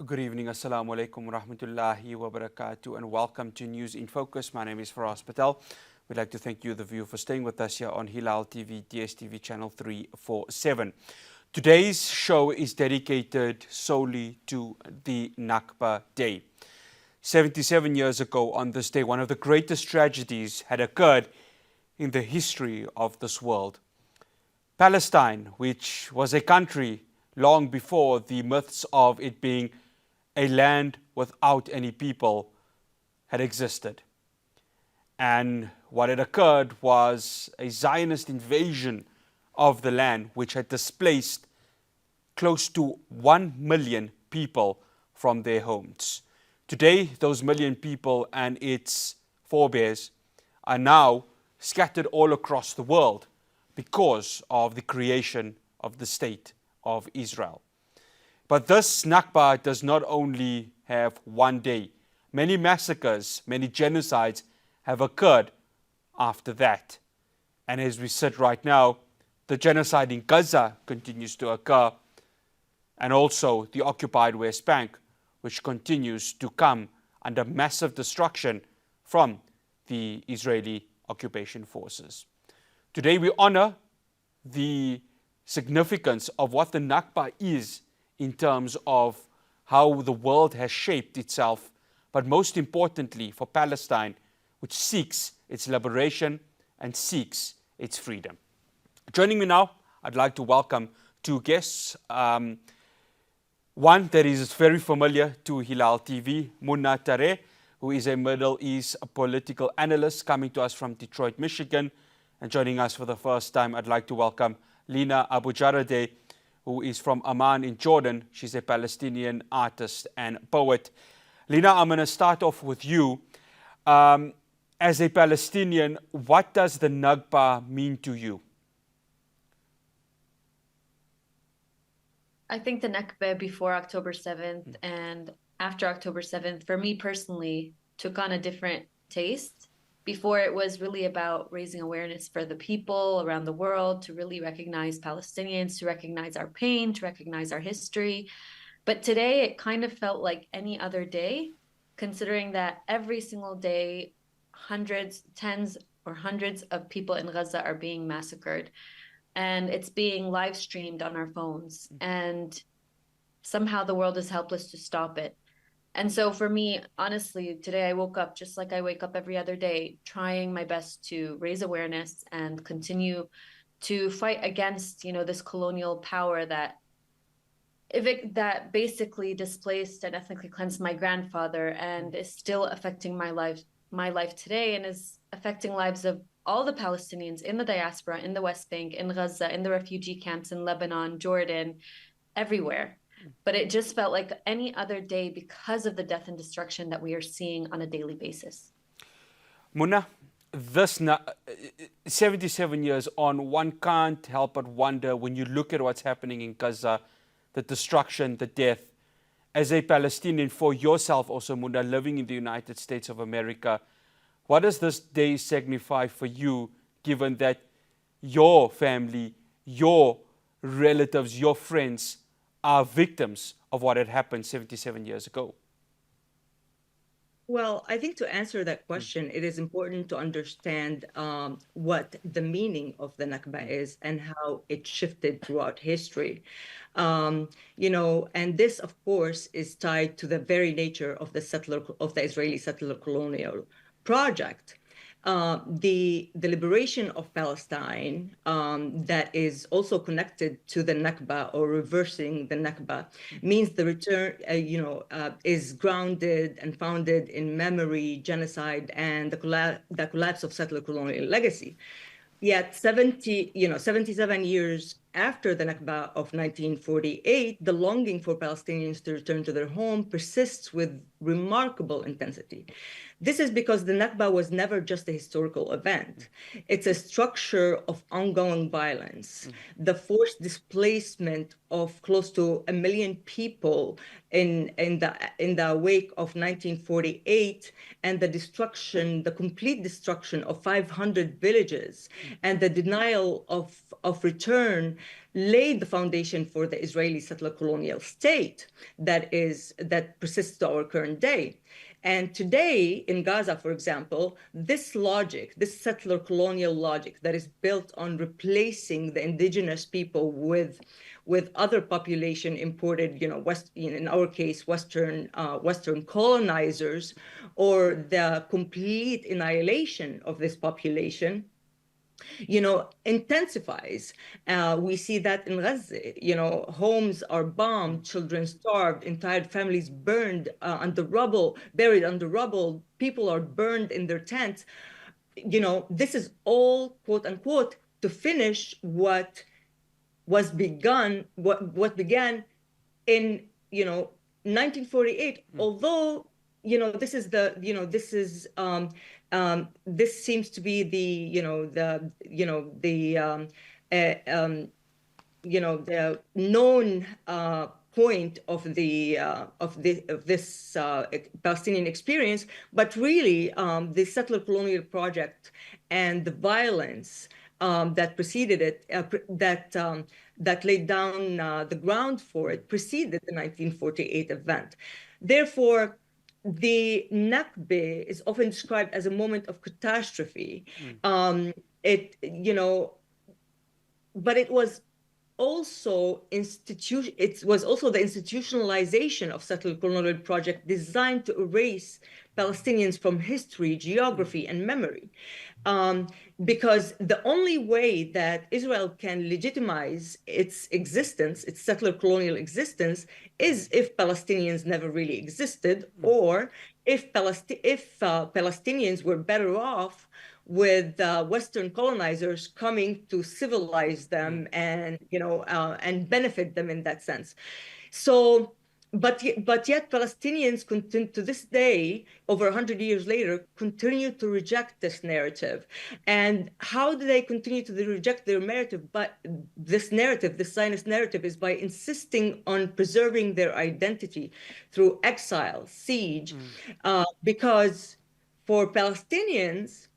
Good evening, Assalamu alaikum wa rahmatullahi wa barakatuh, and welcome to News in Focus. My name is Fahraaz Patel. We'd like to thank you, the viewer, for staying with us here on Hilaal TV, DSTV channel 347. Today's show is dedicated solely to the Nakba Day. 77 years ago on this day, one of the greatest tragedies had occurred in the history of this world. Palestine, which was a country long before the myths of it being a land without any people had existed. And what had occurred was a Zionist invasion of the land, which had displaced close to 1 million people from their homes. Today, those million people and its forebears are now scattered all across the world because of the creation of the state of Israel. But this Nakba does not only have one day. Many massacres, many genocides have occurred after that. And as we sit right now, the genocide in Gaza continues to occur, and also the occupied West Bank, which continues to come under massive destruction from the Israeli occupation forces. Today we honor the significance of what the Nakba is in terms of how the world has shaped itself, but most importantly for Palestine, which seeks its liberation and seeks its freedom. Joining me now, I'd like to welcome two guests. One that is very familiar to Hilaal TV, Muna Tareh, who is a Middle East political analyst coming to us from Detroit, Michigan. And joining us for the first time, I'd like to welcome Lina Abujaradeh, who is from Amman in Jordan. She's a Palestinian artist and poet. Lina, I'm going to start off with you. As a Palestinian, what does the Nakba mean to you? I think the Nakba before October 7th and after October 7th, for me personally, took on a different taste. Before, it was really about raising awareness for the people around the world, to really recognize Palestinians, to recognize our pain, to recognize our history. But today, it kind of felt like any other day, considering that every single day, hundreds, tens or hundreds of people in Gaza are being massacred. And it's being live streamed on our phones. And somehow the world is helpless to stop it. And so for me, honestly, today I woke up just like I wake up every other day, trying my best to raise awareness and continue to fight against, this colonial power that basically displaced and ethnically cleansed my grandfather and is still affecting my life today, and is affecting lives of all the Palestinians in the diaspora, in the West Bank, in Gaza, in the refugee camps in Lebanon, Jordan, everywhere. But it just felt like any other day because of the death and destruction that we are seeing on a daily basis. Muna, this 77 years on, one can't help but wonder when you look at what's happening in Gaza, the destruction, the death. As a Palestinian, for yourself also, Muna, living in the United States of America, what does this day signify for you, given that your family, your relatives, your friends are victims of what had happened 77 years ago? Well, I think to answer that question, it is important to understand what the meaning of the Nakba is and how it shifted throughout history. And this, of course, is tied to the very nature of the Israeli settler colonial project. The liberation of Palestine that is also connected to the Nakba, or reversing the Nakba, means the return, is grounded and founded in memory, genocide, and the collapse of settler colonial legacy. Yet 77 years after the Nakba of 1948, the longing for Palestinians to return to their home persists with remarkable intensity. This is because the Nakba was never just a historical event. It's a structure of ongoing violence. The forced displacement of close to 1 million people in the wake of 1948, and the complete destruction of 500 villages, and the denial of return laid the foundation for the Israeli settler colonial state that persists to our current day. And today in Gaza, for example, this logic, this settler colonial logic that is built on replacing the indigenous people with other population imported, in our case, Western colonizers, or the complete annihilation of this population, intensifies. We see that in Gaza, homes are bombed, children starved, entire families burned buried under rubble, people are burned in their tents. This is all, quote unquote, to finish what began in 1948. Although this seems to be the known point of this Palestinian experience, but really the settler colonial project and the violence that preceded it, that laid down the ground for it, preceded the 1948 event. Therefore, the Nakba is often described as a moment of catastrophe. But it was also the institutionalization of settler colonial project designed to erase Palestinians from history, geography, and memory. Because the only way that Israel can legitimize its existence, its settler colonial existence, is if Palestinians never really existed, or if Palestinians were better off with Western colonizers coming to civilize them and benefit them in that sense. So, but yet Palestinians continue to this day, over 100 years later, continue to reject this narrative. And how do they continue to reject their narrative? But this Zionist narrative, is by insisting on preserving their identity through exile, siege, because for Palestinians,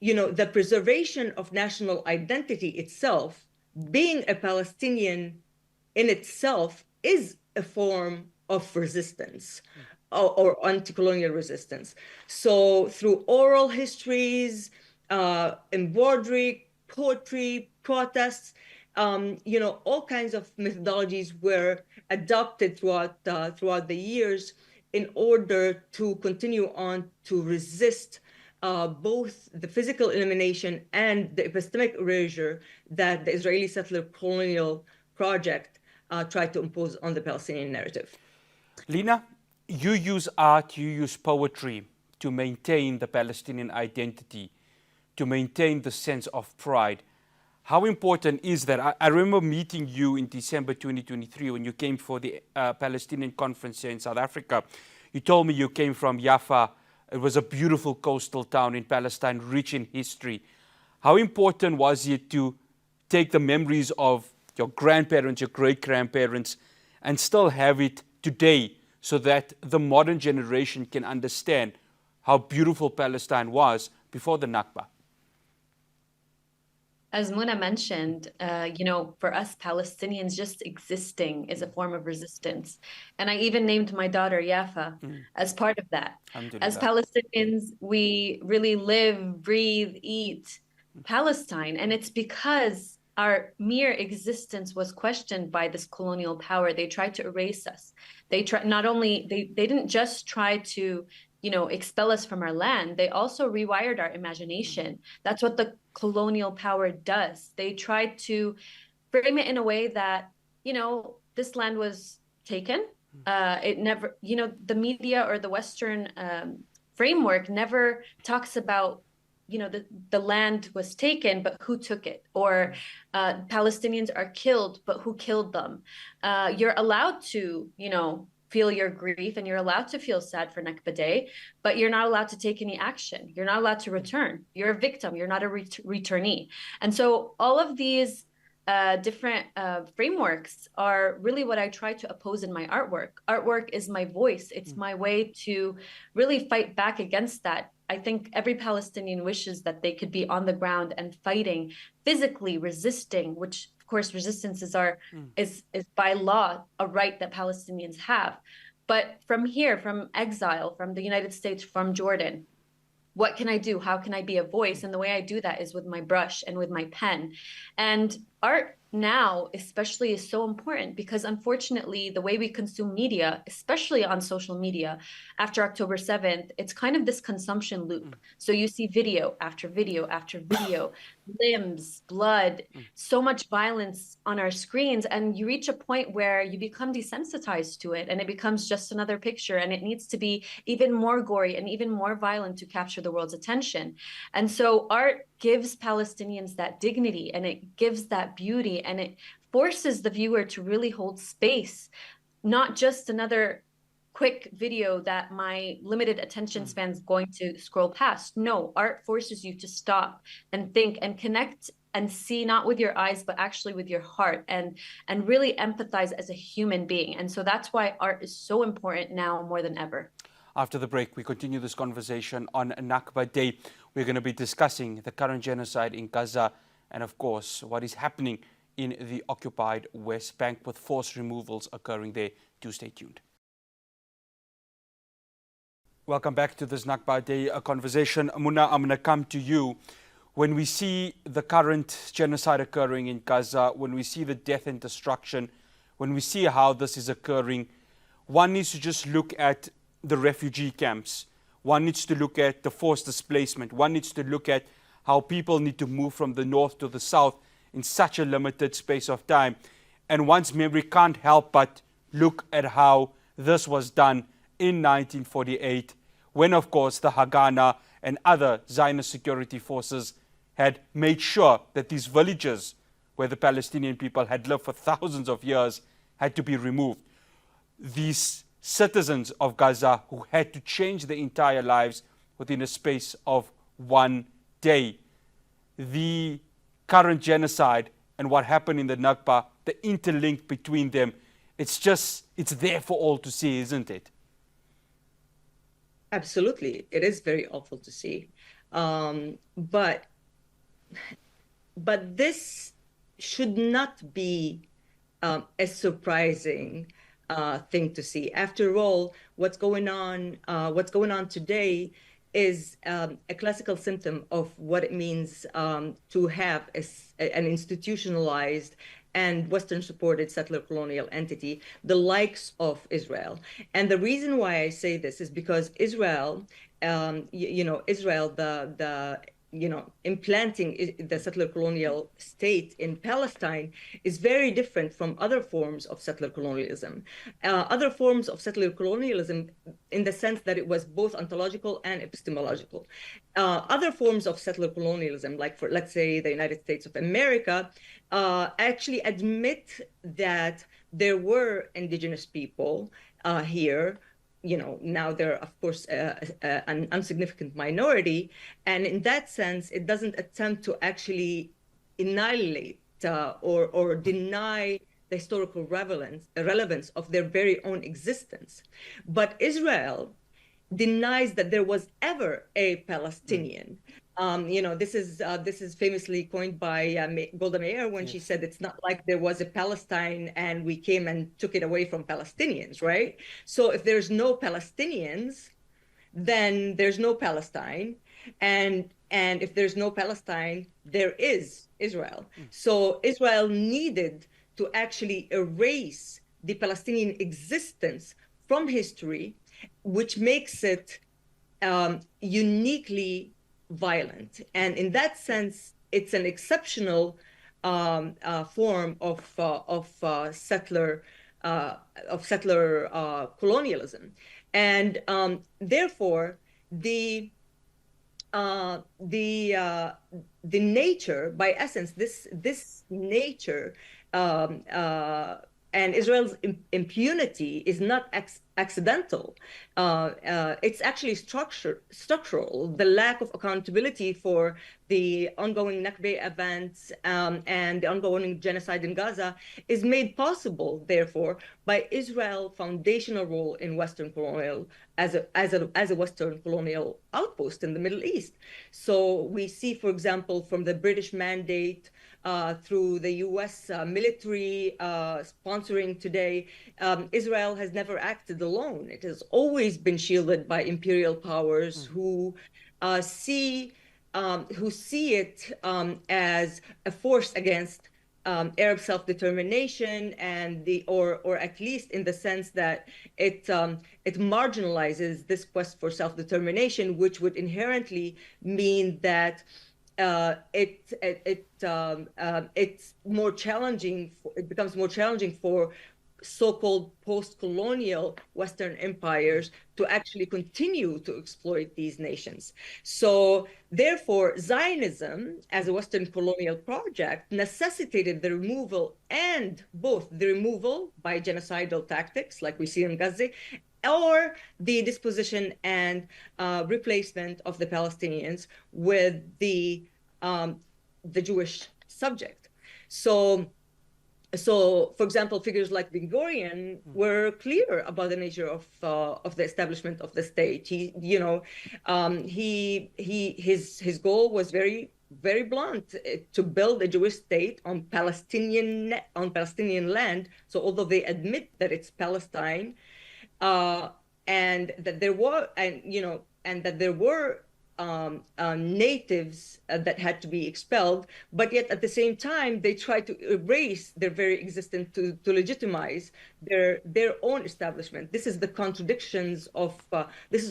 the preservation of national identity itself, being a Palestinian in itself, is a form of resistance or anti-colonial resistance. So through oral histories, embroidery, poetry, protests, all kinds of methodologies were adopted throughout the years in order to continue on to resist both the physical elimination and the epistemic erasure that the Israeli settler colonial project tried to impose on the Palestinian narrative. Lina, you use art, you use poetry to maintain the Palestinian identity, to maintain the sense of pride. How important is that? I remember meeting you in December 2023 when you came for the Palestinian conference here in South Africa. You told me you came from Jaffa. It was a beautiful coastal town in Palestine, rich in history. How important was it to take the memories of your grandparents, your great-grandparents, and still have it today so that the modern generation can understand how beautiful Palestine was before the Nakba? As Muna mentioned, for us Palestinians, just existing is a form of resistance. And I even named my daughter Yafa as part of that. As Palestinians, we really live, breathe, eat Palestine. And it's because our mere existence was questioned by this colonial power. They tried to erase us. They didn't just try to expel us from our land. They also rewired our imagination. That's what the colonial power does. They tried to frame it in a way that, this land was taken. It never, the media or the Western framework never talks about, the land was taken, but who took it? Or Palestinians are killed, but who killed them? You're allowed to, feel your grief, and you're allowed to feel sad for Nakba Day, but you're not allowed to take any action. You're not allowed to return. You're a victim. You're not a returnee. And so all of these different frameworks are really what I try to oppose in my artwork. Artwork is my voice. It's my way to really fight back against that. I think every Palestinian wishes that they could be on the ground and fighting, physically resisting, which of course, resistance is by law a right that Palestinians have. But from here, from exile, from the United States, from Jordan, what can I do? How can I be a voice? And the way I do that is with my brush and with my pen. And art now especially is so important because unfortunately the way we consume media, especially on social media after October 7th, it's kind of this consumption loop. So you see video after video after video, limbs, blood, so much violence on our screens, and you reach a point where you become desensitized to it and it becomes just another picture, and it needs to be even more gory and even more violent to capture the world's attention. And so art gives Palestinians that dignity, and it gives that beauty, and it forces the viewer to really hold space, not just another quick video that my limited attention span is going to scroll past. No, art forces you to stop and think and connect and see, not with your eyes, but actually with your heart, and really empathize as a human being. And so that's why art is so important now more than ever. After the break, we continue this conversation on Nakba Day. We're going to be discussing the current genocide in Gaza and, of course, what is happening in the occupied West Bank with forced removals occurring there. Do stay tuned. Welcome back to this Nakba Day conversation. Muna, I'm going to come to you. When we see the current genocide occurring in Gaza, when we see the death and destruction, when we see how this is occurring, one needs to just look at the refugee camps. One needs to look at the forced displacement. One needs to look at how people need to move from the north to the south in such a limited space of time. And one's memory can't help but look at how this was done in 1948, when, of course, the Haganah and other Zionist security forces had made sure that these villages where the Palestinian people had lived for thousands of years had to be removed. These citizens of Gaza who had to change their entire lives within a space of one day. The current genocide and what happened in the Nakba, the interlink between them, it's there for all to see, isn't it? Absolutely. It is very awful to see. But this should not be a surprising thing to see. After all, what's going on today is a classical symptom of what it means to have an institutionalized and Western-supported settler colonial entity, the likes of Israel. And the reason why I say this is because Israel, implanting the settler colonial state in Palestine is very different from other forms of settler colonialism. Other forms of settler colonialism in the sense that it was both ontological and epistemological. Other forms of settler colonialism, like for, let's say, the United States of America, actually admit that there were indigenous people here. Now they're, of course, an insignificant minority. And in that sense, it doesn't attempt to actually annihilate or deny the historical relevance of their very own existence. But Israel denies that there was ever a Palestinian. This is famously coined by Golda Meir when she said it's not like there was a Palestine and we came and took it away from Palestinians, right? So if there's no Palestinians, then there's no Palestine, and if there's no Palestine, there is Israel. So Israel needed to actually erase the Palestinian existence from history, which makes it uniquely violent. And in that sense, it's an exceptional form of settler colonialism. And therefore, the nature, by essence, this nature and Israel's impunity is not accidental. It's actually structural. The lack of accountability for the ongoing Nakba events and the ongoing genocide in Gaza is made possible, therefore, by Israel's foundational role in Western colonial as a Western colonial outpost in the Middle East. So we see, for example, from the British Mandate through the U.S. Military sponsoring today, Israel has never acted alone. It has always been shielded by imperial powers who see it as a force against Arab self-determination, and or at least in the sense that it marginalizes this quest for self-determination, which would inherently mean that it's more challenging. It becomes more challenging for so-called post-colonial Western empires to actually continue to exploit these nations. So therefore, Zionism as a Western colonial project necessitated the removal, and both the removal by genocidal tactics like we see in Gaza, or the disposition and replacement of the Palestinians with the Jewish subject. So, for example, figures like Ben Gurion were clear about the nature of the establishment of the state. His goal was very, very blunt: to build a Jewish state on Palestinian land. So, although they admit that it's Palestine, and that there were natives that had to be expelled, but yet at the same time they tried to erase their very existence to legitimize their own establishment. This is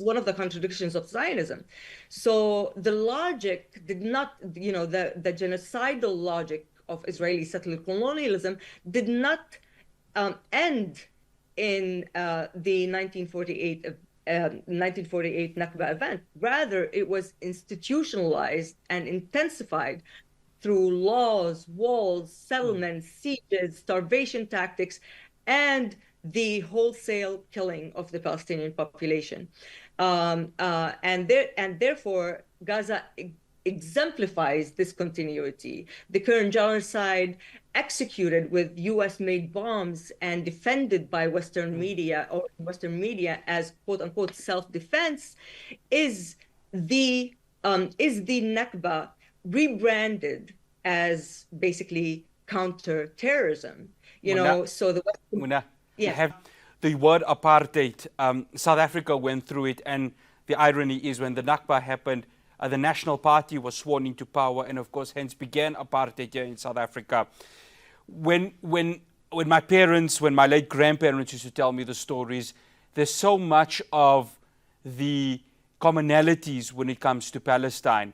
one of the contradictions of Zionism. So the logic did not, the genocidal logic of Israeli settler colonialism did not end in the 1948 Nakba event. Rather, it was institutionalized and intensified through laws, walls, settlements, sieges, starvation tactics, and the wholesale killing of the Palestinian population. And therefore, Gaza exemplifies this continuity. The current genocide, executed with US-made bombs and defended by Western media as quote unquote self-defense, is the Nakba rebranded as basically counter-terrorism. So the Western, Muna, yes. The word apartheid, South Africa went through it, and the irony is when the Nakba happened, the National Party was sworn into power, and of course, hence began apartheid here in South Africa. When my late grandparents used to tell me the stories, there's so much of the commonalities when it comes to Palestine.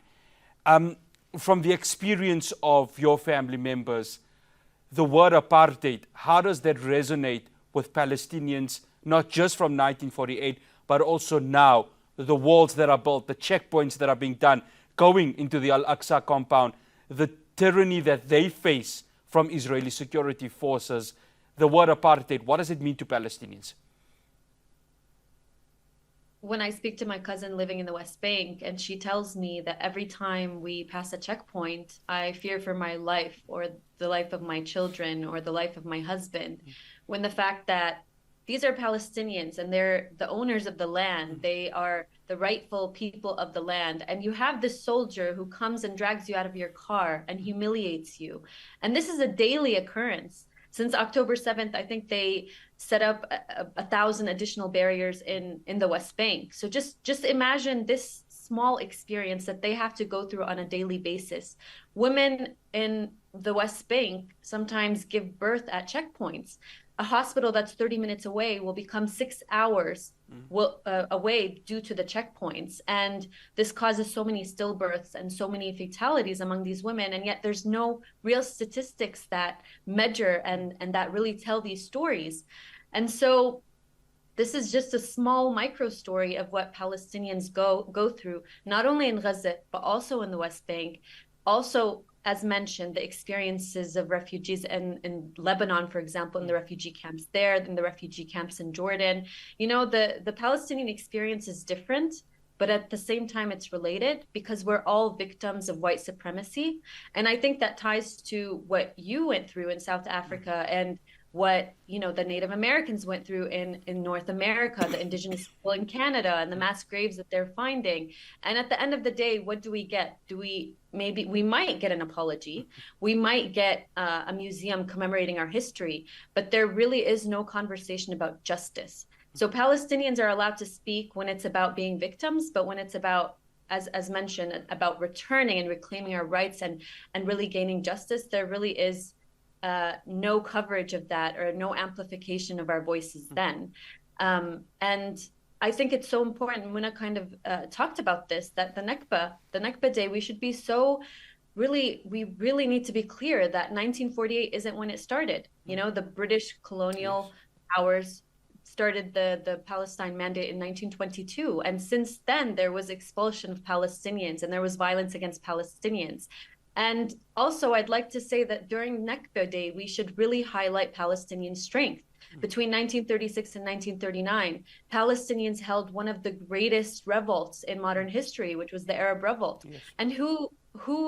From the experience of your family members, the word apartheid, how does that resonate with Palestinians, not just from 1948, but also now? The walls that are built, the checkpoints that are being done, going into the Al-Aqsa compound, the tyranny that they face from Israeli security forces, the word apartheid, what does it mean to Palestinians? When I speak to my cousin living in the West Bank, and she tells me that every time we pass a checkpoint, I fear for my life or the life of my children or the life of my husband, when the fact that these are Palestinians and they're the owners of the land. They are the rightful people of the land. And you have this soldier who comes and drags you out of your car and humiliates you. And this is a daily occurrence. Since October 7th, I think they set up 1,000 additional barriers in the West Bank. So just imagine this small experience that they have to go through on a daily basis. Women in the West Bank sometimes give birth at checkpoints. A hospital that's 30 minutes away will become 6 hours away due to the checkpoints. And this causes so many stillbirths and so many fatalities among these women. And yet there's no real statistics that measure and that really tell these stories. And so this is just a small micro story of what Palestinians go through, not only in Gaza, but also in the West Bank. Also, as mentioned, the experiences of refugees in Lebanon, for example, in the refugee camps there, in the refugee camps in Jordan. The Palestinian experience is different, but at the same time, it's related because we're all victims of white supremacy. And I think that ties to what you went through in South Africa and what, you know, the Native Americans went through in North America, the indigenous people in Canada, and the mass graves that they're finding. And at the end of the day, what do we get? We might get an apology, we might get a museum commemorating our history, but there really is no conversation about justice. So Palestinians are allowed to speak when it's about being victims, but when it's about, as mentioned, about returning and reclaiming our rights and really gaining justice, there really is no coverage of that, or no amplification of our voices then. And I think it's so important. Muna kind of talked about this, that the Nakba Day, we should be so we really need to be clear that 1948 isn't when it started. You know, the British colonial powers started the Palestine Mandate in 1922. And since then, there was expulsion of Palestinians and there was violence against Palestinians. And also, I'd like to say that during Nakba Day, we should really highlight Palestinian strength. Between 1936 and 1939, Palestinians held one of the greatest revolts in modern history, which was the Arab Revolt. Yes. And who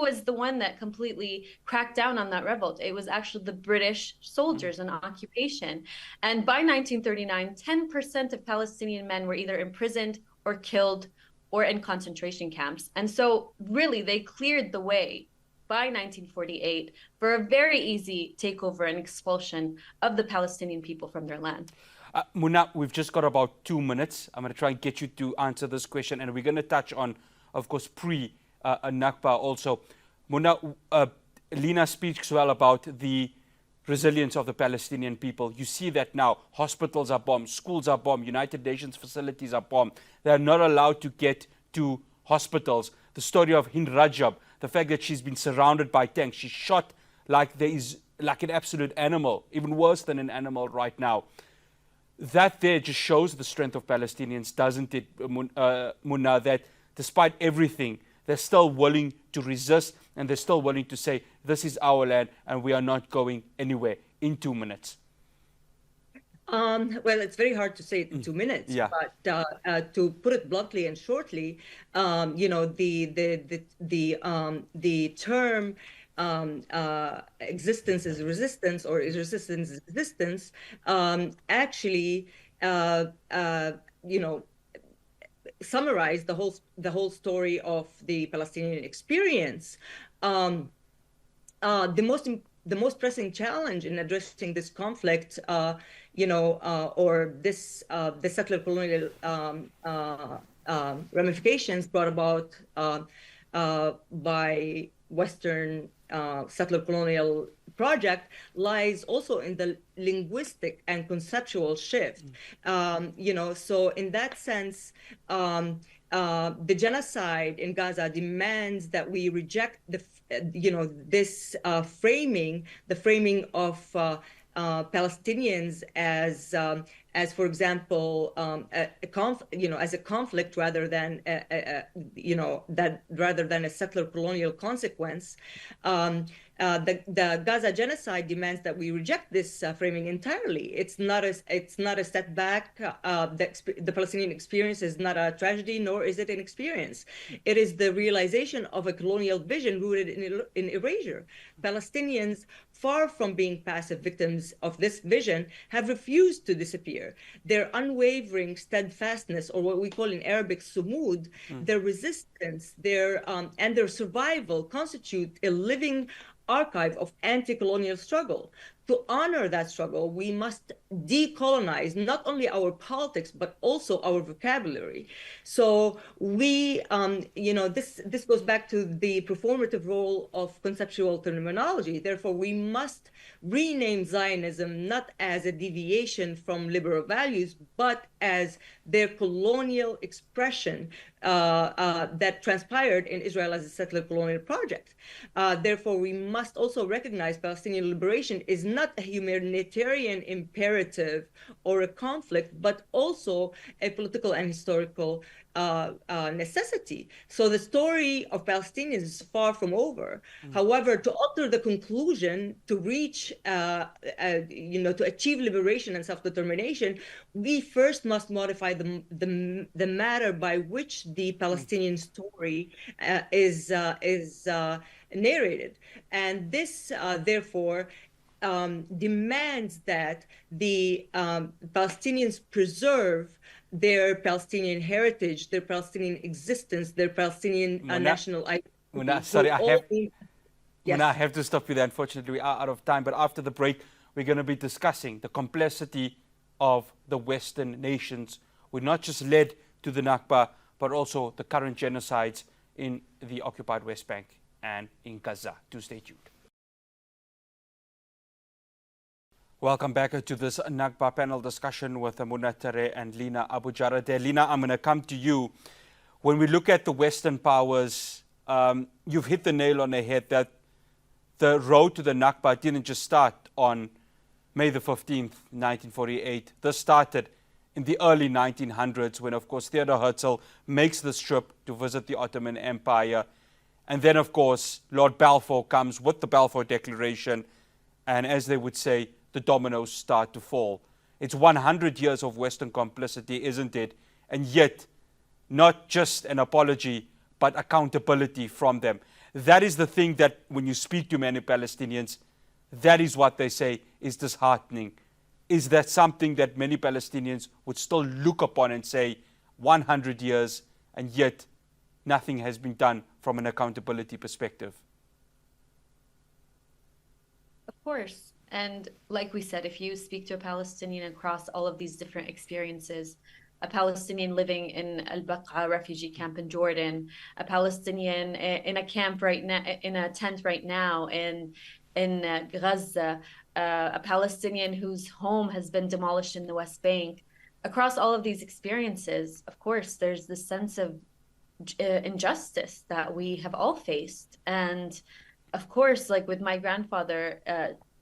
was the one that completely cracked down on that revolt? It was actually the British soldiers in occupation. And by 1939, 10% of Palestinian men were either imprisoned or killed or in concentration camps. And so really, they cleared the way by 1948 for a very easy takeover and expulsion of the Palestinian people from their land. Muna, we've just got about 2 minutes. I'm going to try and get you to answer this question, and we're going to touch on, of course, Nakba also. Muna, Lina speaks well about the resilience of the Palestinian people. You see that now. Hospitals are bombed, schools are bombed, United Nations facilities are bombed. They are not allowed to get to hospitals. The story of Hind Rajab, the fact that she's been surrounded by tanks, she's shot like an absolute animal, even worse than an animal right now. That there just shows the strength of Palestinians, doesn't it, Muna, that despite everything, they're still willing to resist, and they're still willing to say, this is our land and we are not going anywhere, in 2 minutes. Well, it's very hard to say it in 2 minutes, but to put it bluntly and shortly, you know, the term existence is resistance, or is resistance existence, actually, you know, summarize the whole story of the Palestinian experience. The most pressing challenge in addressing this conflict, you know, or this the settler colonial ramifications brought about by Western settler colonial project, lies also in the linguistic and conceptual shift. You know, so in that sense, the genocide in Gaza demands that we reject you know, this framing, the framing of Palestinians as, for example, you know, as a conflict rather than, you know, rather than a settler colonial consequence. The Gaza genocide demands that we reject this framing entirely. It's not a setback. The Palestinian experience is not a tragedy, nor is it an experience. It is the realization of a colonial vision rooted in erasure. Palestinians, far from being passive victims of this vision, have refused to disappear. Their unwavering steadfastness, or what we call in Arabic sumud, their resistance, and their survival constitute a living archive of anti-colonial struggle. To honor that struggle, we must decolonize not only our politics, but also our vocabulary. So we, you know, this goes back to the performative role of conceptual terminology. Therefore, we must rename Zionism not as a deviation from liberal values, but as their colonial expression that transpired in Israel as a settler colonial project. Therefore, we must also recognize Palestinian liberation is not a humanitarian imperative or a conflict, but also a political and historical necessity. So the story of Palestinians is far from over. However, to alter the conclusion, to reach, you know, to achieve liberation and self-determination, we first must modify the matter by which the Palestinian story is narrated. And this, therefore, demands that the Palestinians preserve their Palestinian heritage, their Palestinian existence, their Palestinian national identity. Muna, sorry, I Yes. have to stop you there. Unfortunately, we are out of time. But after the break, we're going to be discussing the complexity of the Western nations, which not just led to the Nakba, but also the current genocides in the occupied West Bank and in Gaza. Do stay tuned. Welcome back to this Nakba panel discussion with Muna Tareh and Lina Abujaradeh. Lina, I'm going to come to you. When we look at the Western powers, you've hit the nail on the head that the road to the Nakba didn't just start on May the 15th, 1948. This started in the early 1900s when, of course, Theodor Herzl makes this trip to visit the Ottoman Empire. And then, of course, Lord Balfour comes with the Balfour Declaration. And as they would say, the dominoes start to fall. It's 100 years of Western complicity, isn't it? And yet, not just an apology, but accountability from them. That is the thing that when you speak to many Palestinians, that is what they say is disheartening. Is that something that many Palestinians would still look upon and say, 100 years, and yet nothing has been done from an accountability perspective? Of course. And like we said, if you speak to a Palestinian across all of these different experiences, a Palestinian living in Al-Baqa refugee camp in Jordan, a Palestinian in a camp right now, in a tent right now in Gaza, a Palestinian whose home has been demolished in the West Bank. Across all of these experiences, of course, there's this sense of injustice that we have all faced. And of course, like with my grandfather,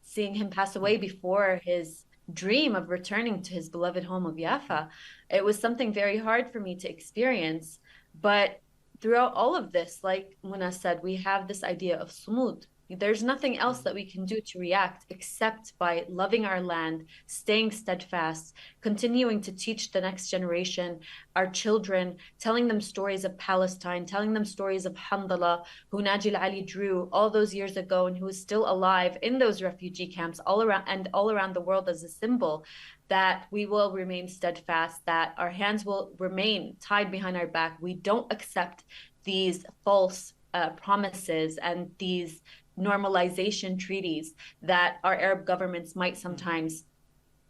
seeing him pass away before his dream of returning to his beloved home of Jaffa, it was something very hard for me to experience. But throughout all of this, like Muna said, we have this idea of sumud. There's nothing else that we can do to react except by loving our land, staying steadfast, continuing to teach the next generation, our children, telling them stories of Palestine, telling them stories of Hamdallah, who Najil Ali drew all those years ago and who is still alive in those refugee camps all around the world as a symbol that we will remain steadfast, that our hands will remain tied behind our back. We don't accept these false promises and these normalization treaties that our Arab governments might sometimes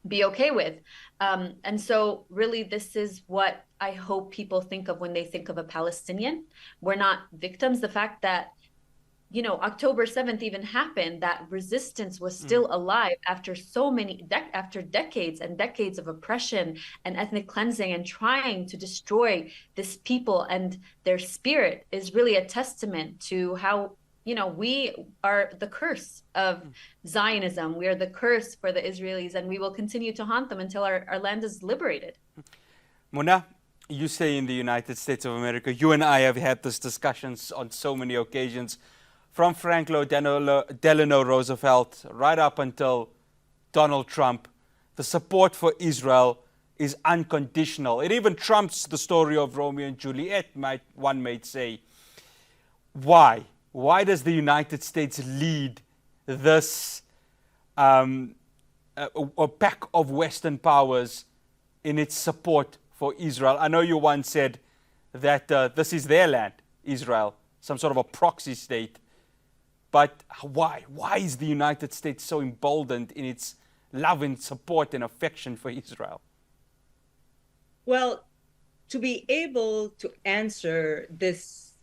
be okay with. And so really, this is what I hope people think of when they think of a Palestinian. We're not victims. The fact that, you know, October 7th even happened, that resistance was still alive after so many, after decades and decades of oppression and ethnic cleansing and trying to destroy this people and their spirit, is really a testament to how, you know, we are the curse of Zionism. We are the curse for the Israelis, and we will continue to haunt them until our land is liberated. Muna, you say in the United States of America, you and I have had these discussions on so many occasions, from Franklin Delano Roosevelt right up until Donald Trump. The support for Israel is unconditional. It even trumps the story of Romeo and Juliet, one might say. Why? Why does the United States lead this a pack of Western powers in its support for Israel? I know you once said that this is their land, Israel, some sort of a proxy state. But why? Why is the United States so emboldened in its love and support and affection for Israel? Well, to be able to answer this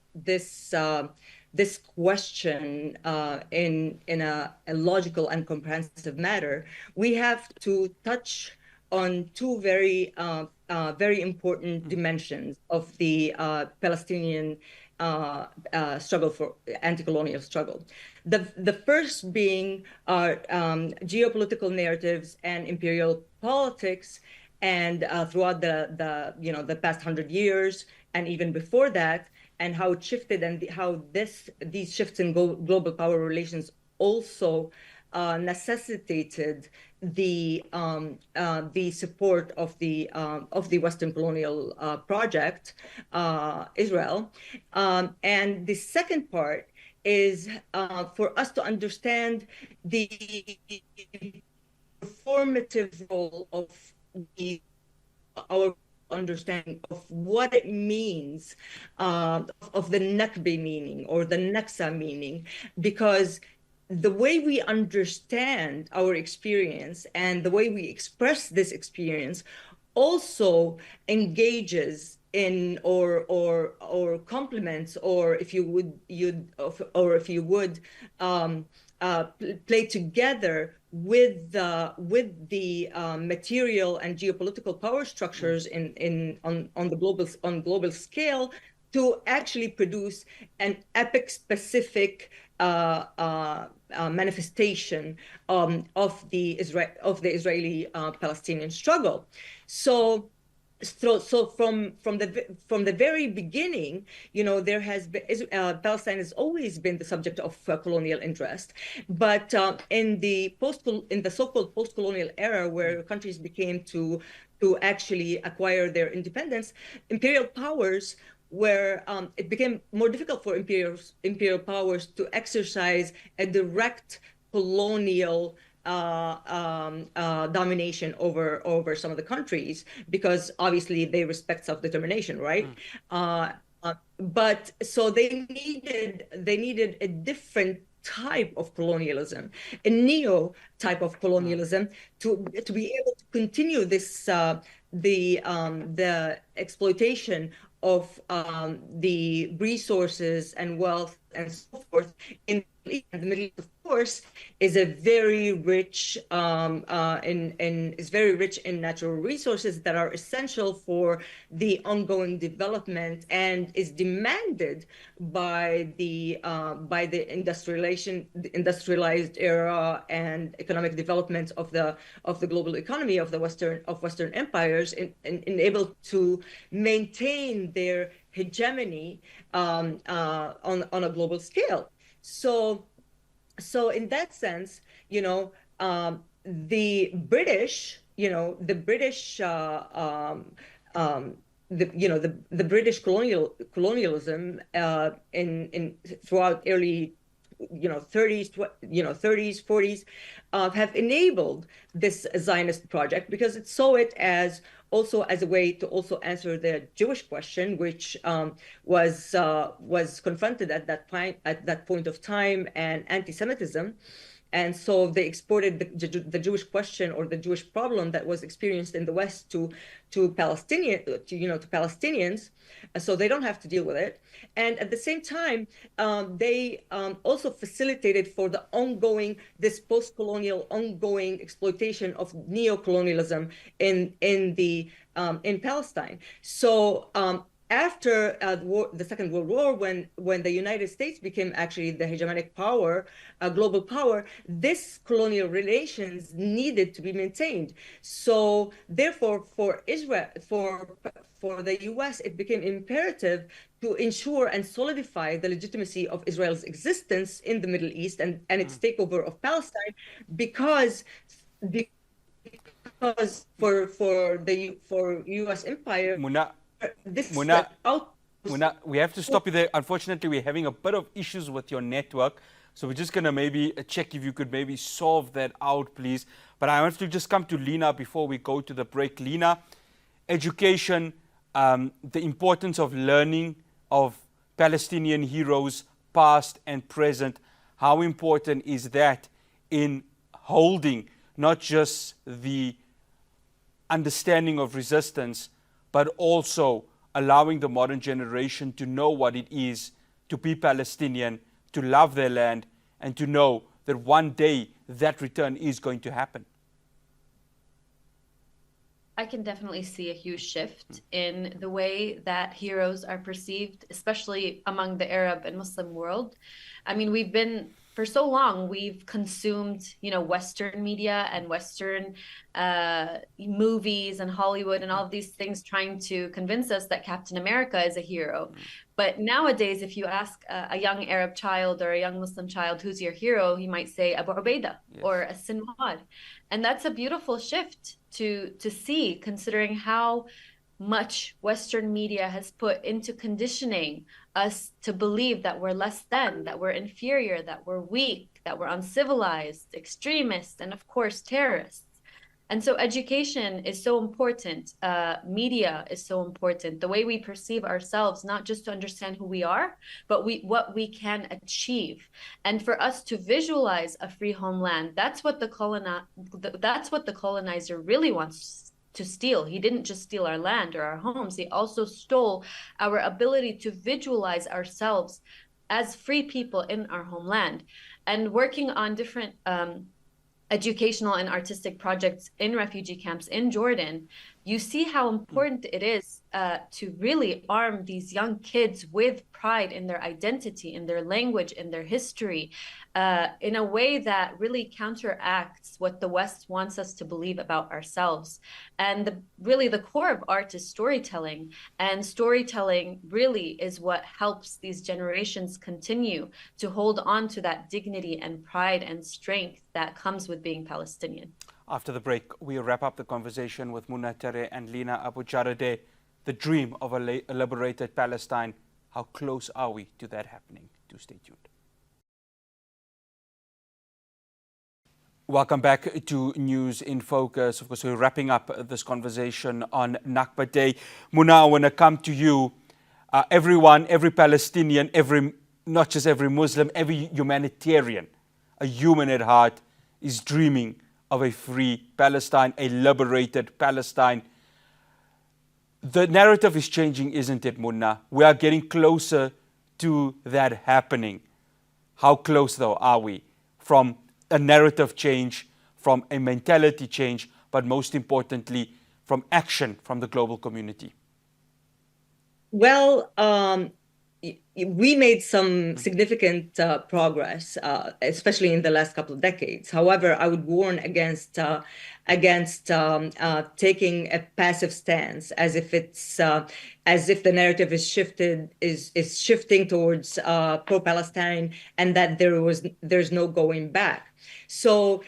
question in a logical and comprehensive manner, we have to touch on two very important dimensions of the Palestinian struggle for anti-colonial struggle. The first being geopolitical narratives and imperial politics, and throughout the past 100 years and even before that, and how it shifted, and how these shifts in global power relations also necessitated the support of the Western colonial project, Israel. And the second part is for us to understand the performative role of our understanding of what it means, of the Nakba meaning or the Naksa meaning, because the way we understand our experience and the way we express this experience also engages in or complements, or if you would play together with the material and geopolitical power structures on global scale, to actually produce an epic specific manifestation of the Israeli Palestinian struggle. So from the very beginning, there has been Palestine has always been the subject of colonial interest, but in the so-called post-colonial era, where countries began to actually acquire their independence, imperial powers, where it became more difficult for imperial powers to exercise a direct colonial domination over some of the countries, because obviously they respect self-determination, right? But so they needed a different type of colonialism, a neo type of colonialism, to be able to continue this the exploitation of the resources and wealth and so forth in the Middle East. Of course, is a very rich is very rich in natural resources that are essential for the ongoing development, and is demanded by the industrialized era and economic development of the global economy of Western empires, in able to maintain their hegemony on a global scale. So in that sense, the British, the British colonialism in throughout early 30s, 40s, have enabled this Zionist project, because it saw it as also as a way to also answer the Jewish question, which was confronted at that point of time, and anti-Semitism. And so they exported the Jewish question, or the Jewish problem that was experienced in the West, to Palestinians, so they don't have to deal with it. And at the same time, they also facilitated for the this post-colonial ongoing exploitation of neo-colonialism in Palestine. So after the Second World War, when the United States became actually the hegemonic power, global power, this colonial relations needed to be maintained. So therefore, for Israel, for the US, it became imperative to ensure and solidify the legitimacy of Israel's existence in the Middle East and its takeover of Palestine, because for US empire, Muna, we have to stop you there. Unfortunately, we're having a bit of issues with your network, so we're just going to maybe check if you could maybe solve that out, please. But I want to just come to Lina before we go to the break. Lina, education, the importance of learning of Palestinian heroes, past and present, how important is that in holding not just the understanding of resistance, but also allowing the modern generation to know what it is to be Palestinian, to love their land, and to know that one day that return is going to happen? I can definitely see a huge shift in the way that heroes are perceived, especially among the Arab and Muslim world. I mean, for so long, we've consumed, Western media and Western movies and Hollywood and all of these things, trying to convince us that Captain America is a hero. But nowadays, if you ask a young Arab child or a young Muslim child, who's your hero, he might say Abu Ubaidah or a Sinwad. And that's a beautiful shift to see, considering how much Western media has put into conditioning us to believe that we're less than, that we're inferior, that we're weak, that we're uncivilized, extremists, and of course, terrorists. And so education is so important. Media is so important. The way we perceive ourselves, not just to understand who we are, but what we can achieve. And for us to visualize a free homeland, that's what the colonizer really wants to steal. He didn't just steal our land or our homes. He also stole our ability to visualize ourselves as free people in our homeland. And working on different educational and artistic projects in refugee camps in Jordan, you see how important it is to really arm these young kids with pride in their identity, in their language, in their history, in a way that really counteracts what the West wants us to believe about ourselves. And really the core of art is storytelling, and storytelling really is what helps these generations continue to hold on to that dignity and pride and strength that comes with being Palestinian. After the break, we'll wrap up the conversation with Muna Tareh and Lina Abujaradeh. The dream of a liberated Palestine. How close are we to that happening? Do stay tuned. Welcome back to News in Focus. Of course, we're wrapping up this conversation on Nakba Day. Muna, I want to come to you. Everyone, every Palestinian, not just every Muslim, every humanitarian, a human at heart, is dreaming of a free Palestine, a liberated Palestine. The narrative is changing, isn't it, Muna? We are getting closer to that happening. How close, though, are we from a narrative change, from a mentality change, but most importantly, from action from the global community? Well, we made some significant progress, especially in the last couple of decades. However, I would warn against taking a passive stance, as if the narrative is shifting towards pro-Palestine, and that there's no going back. So,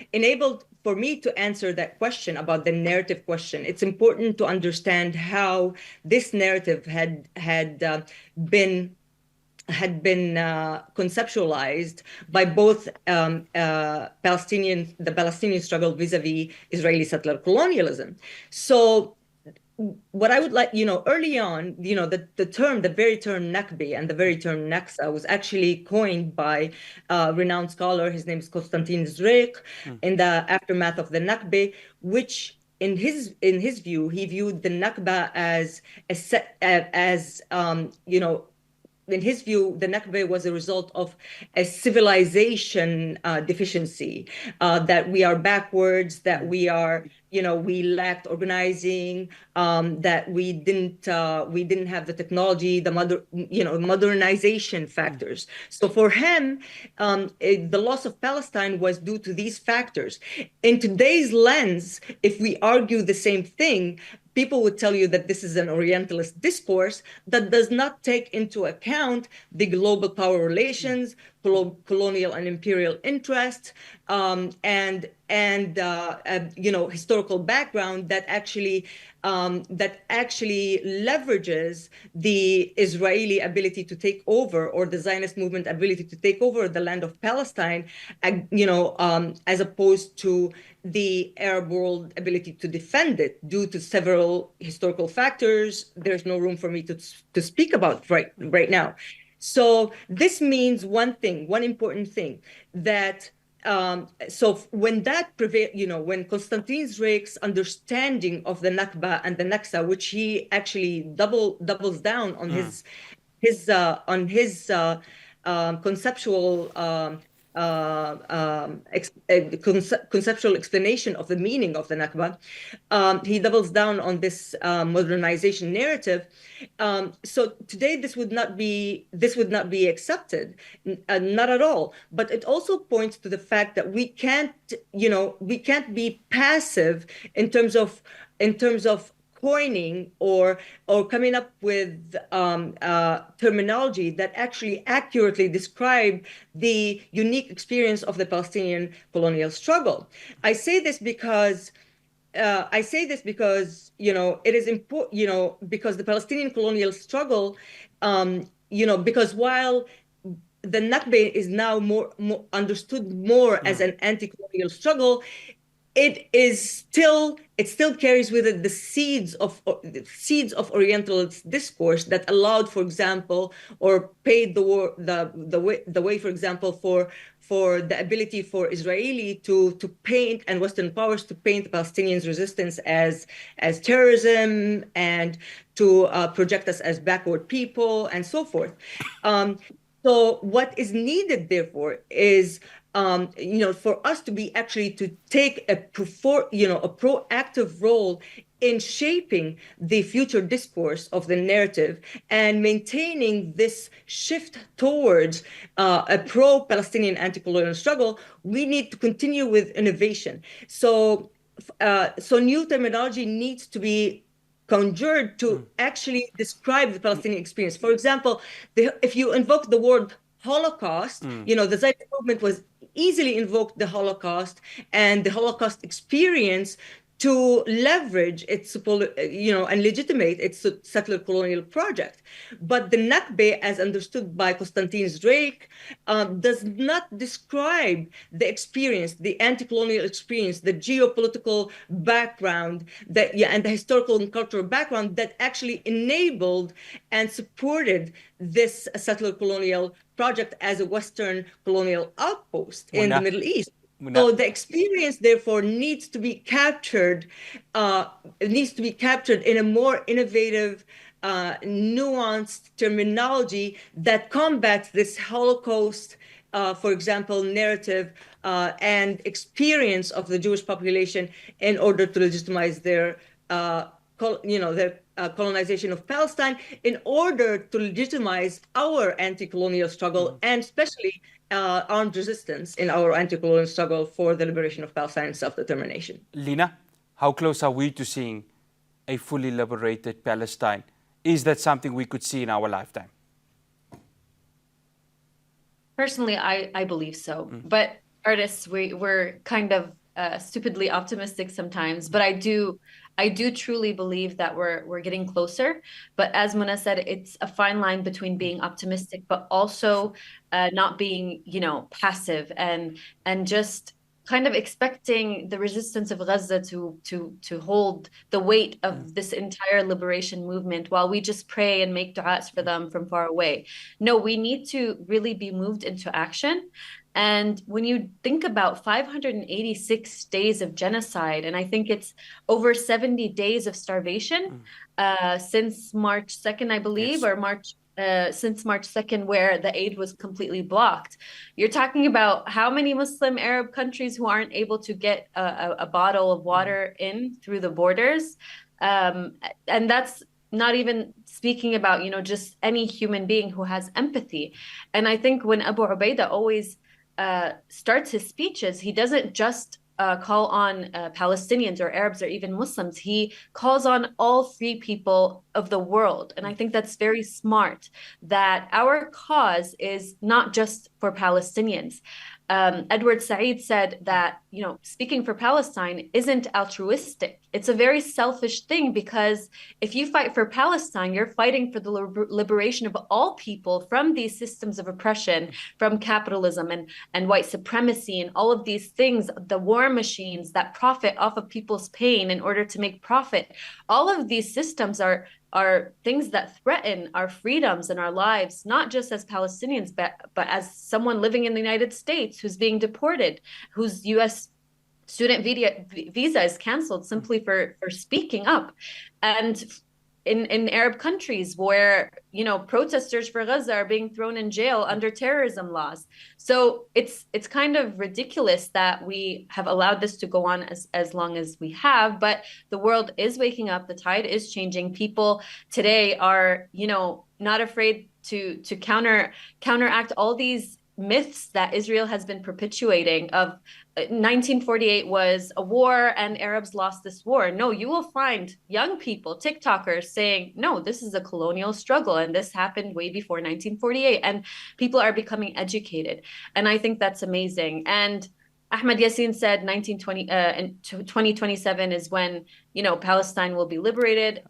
for me to answer that question about the narrative question, it's important to understand how this narrative had been conceptualized by both the Palestinian struggle vis-a-vis Israeli settler colonialism. So what I would like, early on, the very term Nakba and the very term Naksa was actually coined by a renowned scholar. His name is Constantin Zreik, in the aftermath of the Nakba, which in his view, he viewed the Nakba in his view, the Nakba was a result of a civilization deficiency, that we are backwards, that we are, we lacked organizing, that we didn't have the technology, the modernization factors. So for him, the loss of Palestine was due to these factors. In today's lens, if we argue the same thing, people would tell you that this is an Orientalist discourse that does not take into account the global power relations, colonial and imperial interests, and historical background that actually leverages the Israeli ability to take over, or the Zionist movement ability to take over the land of Palestine, as opposed to the Arab world ability to defend it due to several historical factors. There's no room for me to speak about right now. So this means one important thing, that so when that prevail, when Constantin Zreik's understanding of the Nakba and the Naksa, which he actually doubles down on his conceptual conceptual explanation of the meaning of the Nakba, he doubles down on this modernization narrative. So today, this would not be accepted, not at all. But it also points to the fact that we can't be passive in terms of coining or coming up with terminology that actually accurately describe the unique experience of the Palestinian colonial struggle. I say this because it is important, because the Palestinian colonial struggle, because while the Nakba is now more understood more as an anti-colonial struggle, it still carries with it the seeds of Orientalist discourse that allowed, for example, or paved the way, for example, for the ability for Israeli to paint, and Western powers to paint Palestinians' resistance as terrorism, and to project us as backward people, and so forth. So what is needed, therefore, is for us to be actually to take a proactive role in shaping the future discourse of the narrative and maintaining this shift towards a pro-Palestinian anti-colonial struggle. We need to continue with innovation. So new terminology needs to be conjured to actually describe the Palestinian experience. For example, if you invoke the word Holocaust, the Zionist movement was easily invoked the Holocaust and the Holocaust experience to leverage its, and legitimate its settler colonial project. But the Nakba, as understood by Konstantin Drake, does not describe the experience, the anti-colonial experience, the geopolitical background, and the historical and cultural background that actually enabled and supported this settler colonial project as a Western colonial outpost in the Middle East. So the experience, therefore, needs to be captured. It needs to be captured in a more innovative, nuanced terminology that combats this Holocaust, for example, narrative and experience of the Jewish population in order to legitimize their colonization of Palestine, in order to legitimize our anti-colonial struggle, and especially armed resistance in our anti-colonial struggle for the liberation of Palestine and self-determination. Lina, how close are we to seeing a fully liberated Palestine? Is that something we could see in our lifetime? Personally, I believe so. But artists, we're kind of stupidly optimistic sometimes. But I do truly believe that we're getting closer. But as Muna said, it's a fine line between being optimistic, but also not being, passive and just kind of expecting the resistance of Gaza to hold the weight of this entire liberation movement while we just pray and make du'as for them from far away. No, we need to really be moved into action. And when you think about 586 days of genocide, and I think it's over 70 days of starvation since March 2nd, I believe, yes. Since March 2nd, where the aid was completely blocked. You're talking about how many Muslim Arab countries who aren't able to get a bottle of water in through the borders. And that's not even speaking about, just any human being who has empathy. And I think when Abu Ubaidah always starts his speeches, he doesn't just call on Palestinians or Arabs or even Muslims. He calls on all free people of the world. And I think that's very smart, that our cause is not just for Palestinians. Edward Said said that, speaking for Palestine isn't altruistic. It's a very selfish thing, because if you fight for Palestine, you're fighting for the liberation of all people from these systems of oppression, from capitalism and white supremacy and all of these things, the war machines that profit off of people's pain in order to make profit. All of these systems are things that threaten our freedoms and our lives, not just as Palestinians, but as someone living in the United States who's being deported, whose U.S. student visa is canceled simply for speaking up. And in Arab countries where, protesters for Gaza are being thrown in jail under terrorism laws. So it's kind of ridiculous that we have allowed this to go on as long as we have, but the world is waking up, the tide is changing. People today are, not afraid to counteract all these myths that Israel has been perpetuating of 1948 was a war and Arabs lost this war. No, you will find young people, TikTokers, saying, no, this is a colonial struggle and this happened way before 1948. And people are becoming educated. And I think that's amazing. And Ahmed Yassin said 2027 is when, Palestine will be liberated.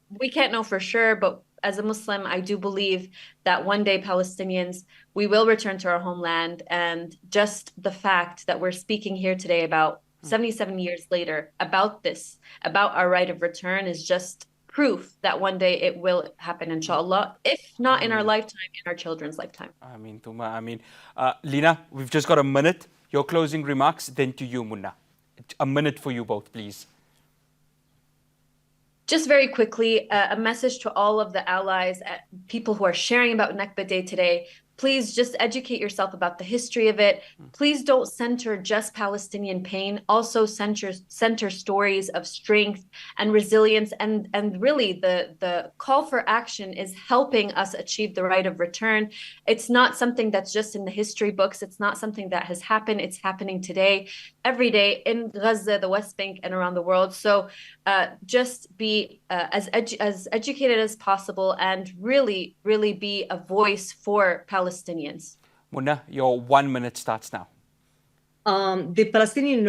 We can't know for sure, but as a Muslim, I do believe that one day Palestinians, we will return to our homeland. And just the fact that we're speaking here today about 77 years later about this, about our right of return, is just proof that one day it will happen, inshallah, if not in our lifetime, in our children's lifetime. Ameen, Tuma, Ameen. Lina, we've just got a minute. Your closing remarks, then to you, Muna. A minute for you both, please. Just very quickly, a message to all of the allies, people who are sharing about Nakba Day today. Please just educate yourself about the history of it. Please don't center just Palestinian pain. Also center stories of strength and resilience. And really, the call for action is helping us achieve the right of return. It's not something that's just in the history books. It's not something that has happened. It's happening today, every day in Gaza, the West Bank, and around the world. So just be as educated as possible and really, really be a voice for Palestinians. Muna, your 1 minute starts now. The Palestinian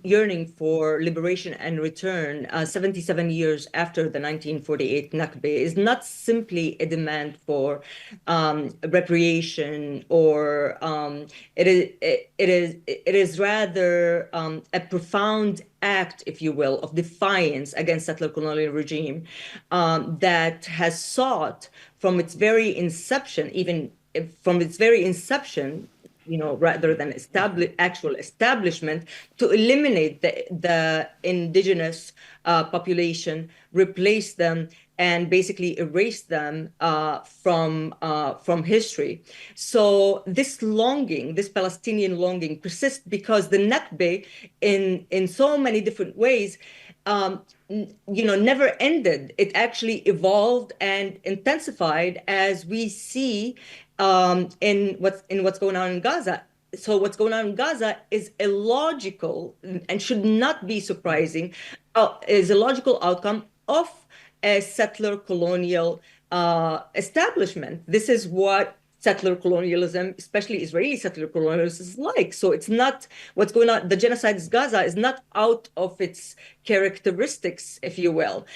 yearning for liberation and return 77 years after the 1948 Nakba is not simply a demand for reparation, or it is rather a profound act, if you will, of defiance against settler colonial regime that has sought from its very inception, rather than actual establishment, to eliminate the indigenous population, replace them, and basically erase them from history. So this Palestinian longing persists because the Nakba, in so many different ways, never ended. It actually evolved and intensified, as we see in what's going on in Gaza. So what's going on in Gaza is illogical and should not be surprising, is a logical outcome of a settler colonial establishment. This is what settler colonialism, especially Israeli settler colonialism, is like. So it's not what's going on. The genocide in Gaza is not out of its characteristics, if you will.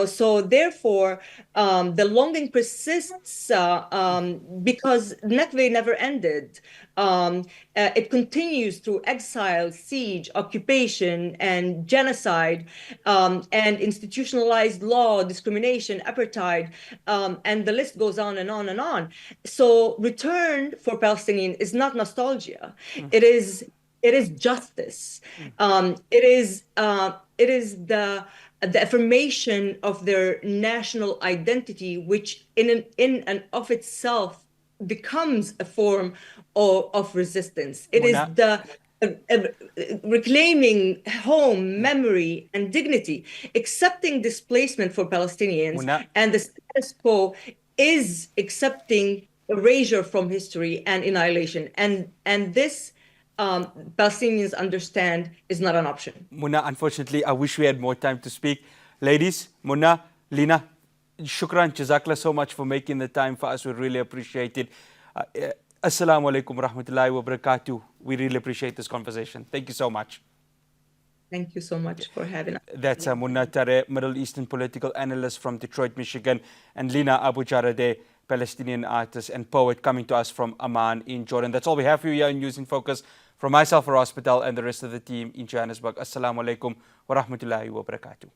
So therefore, the longing persists because Nakba never ended. It continues through exile, siege, occupation, and genocide, and institutionalized law, discrimination, apartheid, and the list goes on and on and on. So return for Palestinian is not nostalgia. It is justice. It is the affirmation of their national identity, which in and of itself becomes a form of resistance. It is the reclaiming home, memory, and dignity. Accepting displacement for Palestinians and the status quo is accepting erasure from history and annihilation. And this, Palestinians understand, is not an option. Muna, unfortunately, I wish we had more time to speak. Ladies, Muna, Lina, shukran, jazakallah so much for making the time for us. We really appreciate it. Assalamu alaikum rahmatullahi wa barakatuh. We really appreciate this conversation. Thank you so much. Thank you so much for having us. That's Muna Tareh, Middle Eastern political analyst from Detroit, Michigan, and Lina Abujaradeh, Palestinian artist and poet, coming to us from Amman in Jordan. That's all we have for you here in News in Focus. From myself, Fahraaz Patel, and the rest of the team in Johannesburg. Assalamu alaikum wa rahmatullahi wa barakatuh.